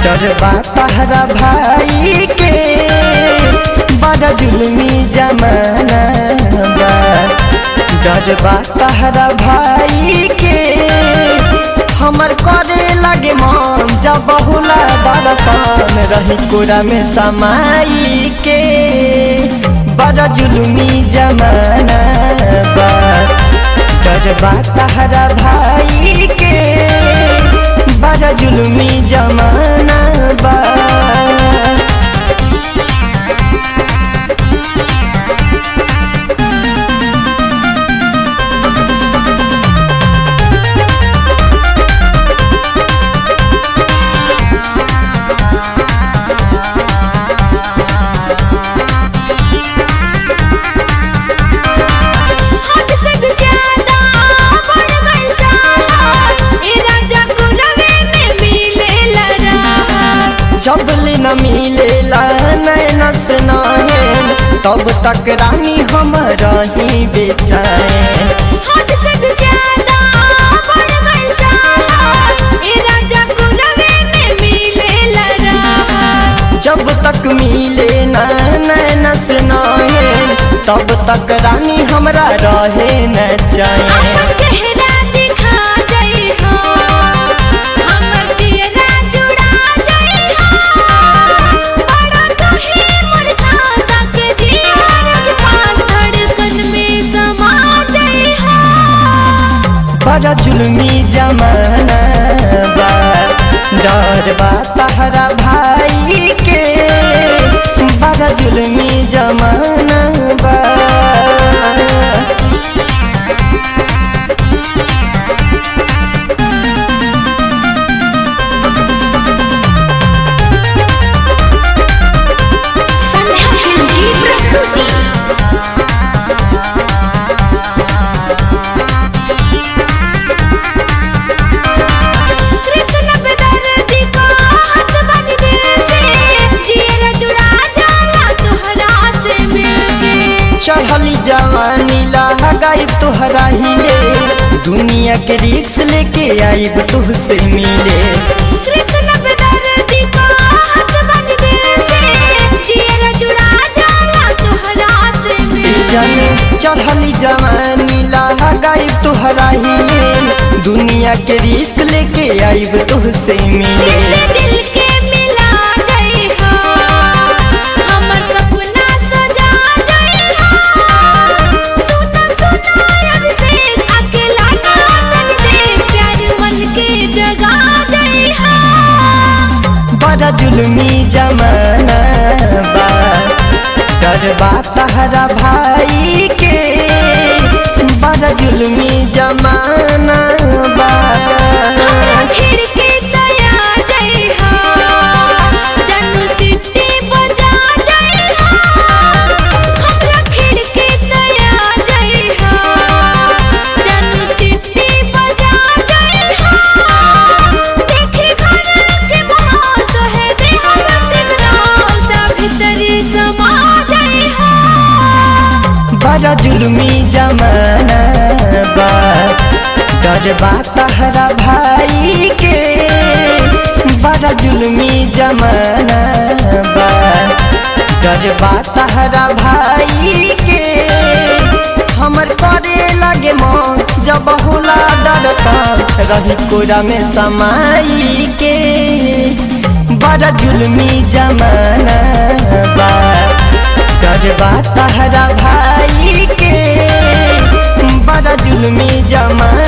डरबा तहरा भाई के बड़ा जुल्मी जमाना बा। डरबा तहरा भाई के हमर करे लगे मन जब बहुला दरसान रही कोरा में समाई के बड़ा जुल्मी जमाना बा। डरबा तहरा भाई के बड़ा जुल्मी जमाना बा। जब ले न मिलेला नैना से नैन तब तक रानी हम रही बेचैन। हद से भी ज्यादा बढ़ गई चाहत ए राजा गुरवे में मिलेला राहत। जब तक मिले न नैना से नैन तब तक रानी हमरा रहे न चैन। अपन चेहरा दिखा जाई हो हमर चेहरा जुड़ा जाई हो बड़ा कहे मोर खासा के जियार के पास धड़कन में समा जाई हो। बड़ा जुल्मी जमाना बा। डरबा तहरा भाई के बड़ा जुल्मी जमाना बा। संध्या फिल्म की प्रस्तुति। कृष्ण पे दर्दी को हाथ बन दिल से जियरा जुड़ा जाला तोहरा से मिलके। चढ़ली जवानी लगाई तोहरा हिले दुनिया के रिक्स लेके आईब तुहसे मिले। कृष्ण पे दर्दी को हाथ बन दिल से जियरा जुड़ा जाला तोहरा से मिलके। चढ़ली जवानी लगाई तोहरा हिले दुनिया के रिस्क लेके आईब तुहसे मिले। दिल से दिल के मिला जाई हो हमर सपना सजा जाई हो। सुना सुना अभिषेक अकेला ना तन दे प्यार मन के जगा जाई हो। बड़ा जुल्मी जमाना बा। डरबा तहरा भाई के बड़ा जुल्मी जमाना बा। हमरा खिड़की दया जाई हो जन्नू सिटी बजा जाई हो। हमरा खिड़की दया जाई हो जन्नू सिटी बजा जाई हो। देखी घर के माहौल तो है दे हम सिग्नल ता भीतरी समा जाई हो। बड़ा जुल्मी जमाना बा। डरबा तहरा भाई के बड़ा जुल्मी जमाना बा। डरबा तहरा भाई के हमर करे लगे मन जब होला दरसान रही कोरा में समाई के बड़ा जुल्मी जमाना बा। डरबा तहरा भाई के बड़ा जुल्मी जमाना